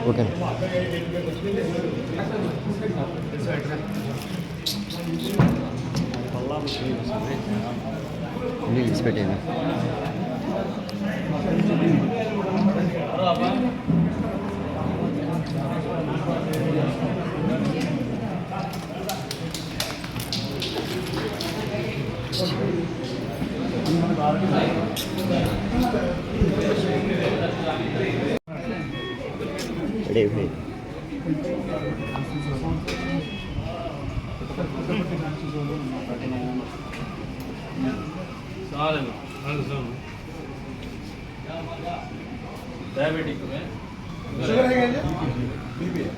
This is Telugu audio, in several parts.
ఓకే నీళ్ళు పెట్టేది రెడీ डायबिटिक में शुगर है क्या बीपी है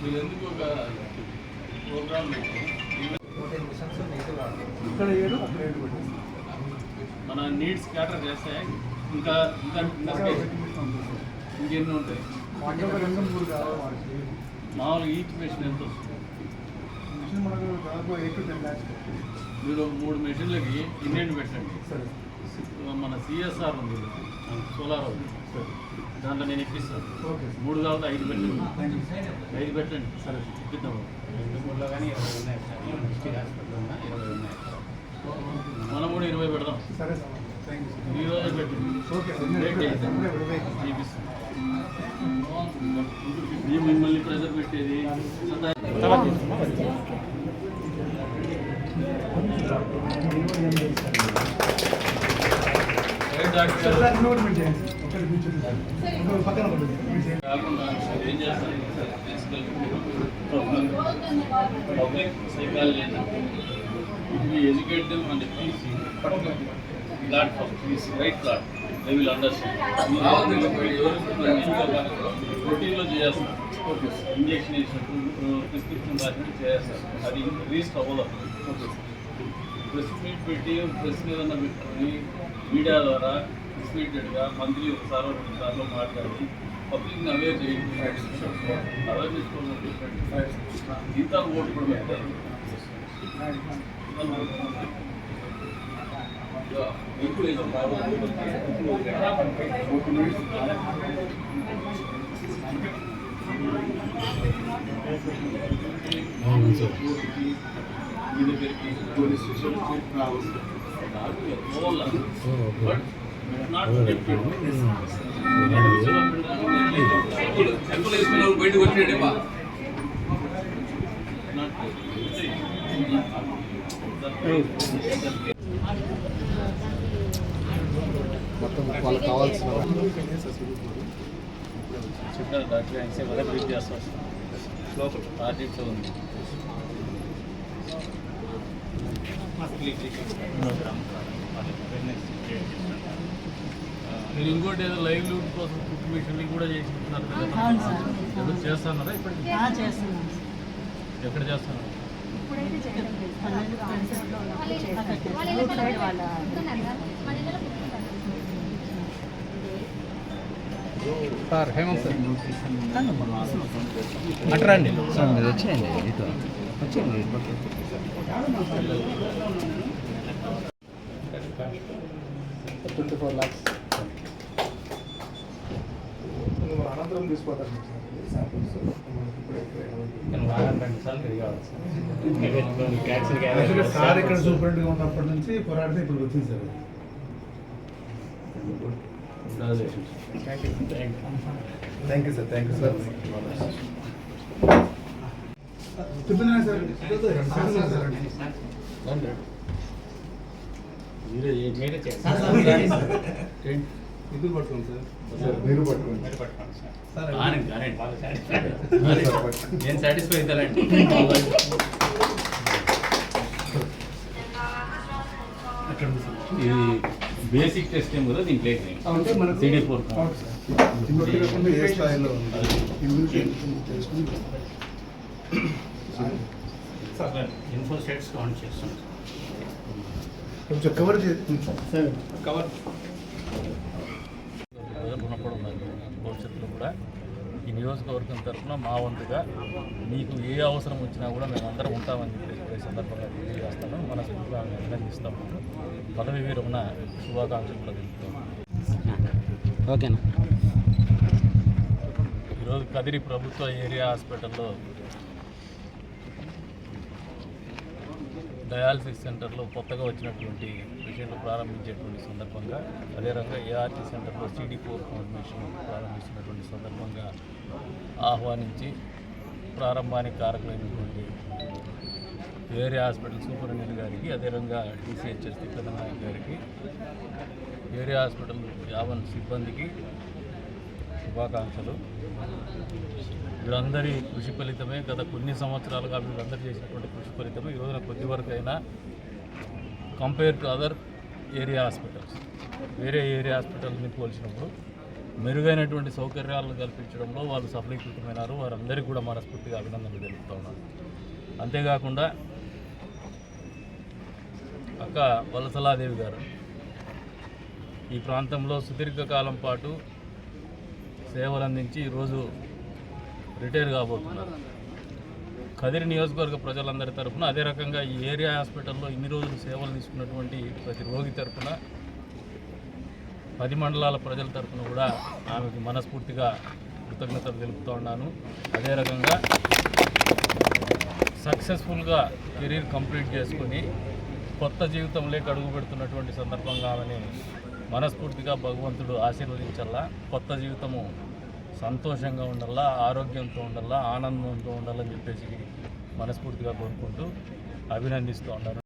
మీరెందుకు ఒక ప్రోగ్రామ్ ఇక్కడ 7 అక్కడ 7 మన నీడ్స్ క్యాటర్ చేస్తే ఇంకా ఇంకా ఇంకెన్ని ఉంటాయి మామూలుగా ఈచ్ మెషిన్ ఎంత వస్తుంది మిషన్ మనకు దాదాపు 8 to 10 lakhs మీరు 3 మెషిన్లకి ఇన్నేంటి పెట్టండి సరే మన సిఎస్ఆర్ ఉంది సోలార్ ఉంది దాంట్లో నేను ఇప్పిస్తాను ఓకే 3 కావాలి 5 పెట్టండి థ్యాంక్ యూ 5 పెట్టండి సరే ఇప్పిద్దాం 2 కానీ 20 ఉన్నాయి సార్ డిస్ట్రిక్ట్ హాస్పిటల్ ఉన్న 20 ఉన్నాయి మనం కూడా 20 పెడదాం సరే సార్ థ్యాంక్ యూ ఈ రోజే పెట్టండి ఓకే చూపిస్తాను మిమ్మల్ని ప్రెజర్ పెట్టేది కాకుండా ఏం చేస్తారు public psychology educate them and please platform please right plot they will understand రొటీన్లో చేస్తారు ఇంజక్షన్ వేసినట్టు ప్రిస్క్రిప్షన్ రాసినట్టు చేస్తారు అది రీస్ట్ అవ్వదు ప్రెస్ మీట్ పెట్టి ప్రెస్ ఏదన్నా పెట్టుకొని మీడియా ద్వారా రిపీటెడ్గా మంత్లీ ఒకసారి 2 సార్లు మాట్లాడి పబ్లిక్ని అవేర్ చేయండి అవేర్నెస్ కోసం ఇంత ఓటు కూడా పెట్టారు మీ దగ్గరికి పోలీస్ స్టేషన్ రావచ్చు బట్ నాట్ బయటకు వచ్చాడు మొత్తం వాళ్ళకి కావాల్సిన చెప్పారు డాక్టర్ ఎంతసేపు అదే బ్రీఫ్ చేస్తారు లోపల టార్గెట్స్ ఉంది మీరు ఇంకోటి ఏదో లైవ్ లూట్ కోసం కుక్ మిషన్లు కూడా చేస్తున్నారు ఏదో చేస్తున్నారా ఇప్పటికి ఎక్కడ చేస్తున్నారు సార్ హేమంత్ సార్ అట్రండి సార్ మీరు వచ్చేయండి ఇటు వచ్చేయండి 24 lakhs అనంతరం తీసుకుపోతారు సార్ ఇక్కడ సూపరింటెండెంట్గా ఉన్నప్పటి నుంచి పోరాడితే ఇప్పుడు వచ్చింది సార్ థ్యాంక్ యూ సార్ చెప్పినా సార్ ఇది పట్టుకోండి సార్ మీరు పట్టుకోండి మీరు పట్టుకోండి సార్. సార్ ఆనంద్ ఆనంద్ బాగా సాటిస్ఫై నేను సాటిస్ఫై అవుతానండి అక్కడ ఉంది సార్. ఇది బేసిక్ టెస్ట్ ఏం కదా దీంట్లో ఏం అంటే మనకు CD4 అవును సార్. ఇంకోటి కాకుండా ఏ స్థాయిలో ఉంది సార్ ఇన్ఫో సెట్స్ ఆన్ చేస్తాం కొంచెం కవర్ చేస్తుంది సార్ కవర్ రుణపడి ఉన్నారు భవిష్యత్తులో కూడా ఈ నియోజకవర్గం తరఫున మా వంతుగా మీకు ఏ అవసరం వచ్చినా కూడా మేము అందరం ఉంటామని చెప్పేసి ఈ సందర్భంగా తెలియజేస్తాను మనస్ఫూర్తిగా అభినందిస్తాము పదవి విరమణ శుభాకాంక్షలు కూడా తెలుపుతాము ఓకేనా ఈరోజు కదిరి ప్రభుత్వ ఏరియా హాస్పిటల్లో డయాలసిస్ సెంటర్లో కొత్తగా వచ్చినటువంటి పేషెంట్లు ప్రారంభించేటువంటి సందర్భంగా అదే రకంగా ఏఆర్టీ సెంటర్లో CD4 ఫౌండేషన్ ప్రారంభిస్తున్నటువంటి సందర్భంగా ఆహ్వానించి ప్రారంభానికి కారకులైనటువంటి ఏరియా హాస్పిటల్ సూపరింటెండెంట్ గారికి అదేవిధంగా DCHS తిప్పనాయక్ గారికి ఏరియా హాస్పిటల్ యావన్ సిబ్బందికి శుభాకాంక్షలు. వీళ్ళందరి కృషి ఫలితమే గత కొన్ని సంవత్సరాలుగా వీళ్ళందరూ చేసినటువంటి కృషి ఫలితమే ఈ రోజున కొద్ది వరకు అయినా compare to other area hospitals వేరే ఏరియా హాస్పిటల్ని పోల్చినప్పుడు మెరుగైనటువంటి సౌకర్యాలను కల్పించడంలో వాళ్ళు సఫలీకృతమైనారు. వారందరికీ కూడా మనస్ఫూర్తిగా అభినందనలు తెలుపుతా ఉన్నారు. అంతేకాకుండా అక్క వలసలాదేవి గారు ఈ ప్రాంతంలో సుదీర్ఘకాలం పాటు సేవలు అందించి ఈరోజు రిటైర్ కాబోతున్నారు. కదిరి నియోజకవర్గ ప్రజలందరి తరఫున అదే రకంగా ఈ ఏరియా హాస్పిటల్లో ఇన్ని రోజులు సేవలు తీసుకున్నటువంటి ప్రతి రోగి తరఫున 10 మండలాల ప్రజల తరఫున కూడా ఆమెకి మనస్ఫూర్తిగా కృతజ్ఞతలు తెలుపుతూ ఉన్నాను. అదే రకంగా సక్సెస్ఫుల్గా కెరీర్ కంప్లీట్ చేసుకొని కొత్త జీవితంలోకి అడుగు పెడుతున్నటువంటి సందర్భంగా ఆమెని మనస్ఫూర్తిగా భగవంతుడు ఆశీర్వదించాలా. కొత్త జీవితము సంతోషంగా ఉండాలా, ఆరోగ్యంతో ఉండాలా, ఆనందంతో ఉండాలని చెప్పేసి మనస్ఫూర్తిగా కోరుకుంటూ అభినందిస్తూ ఉన్నారు.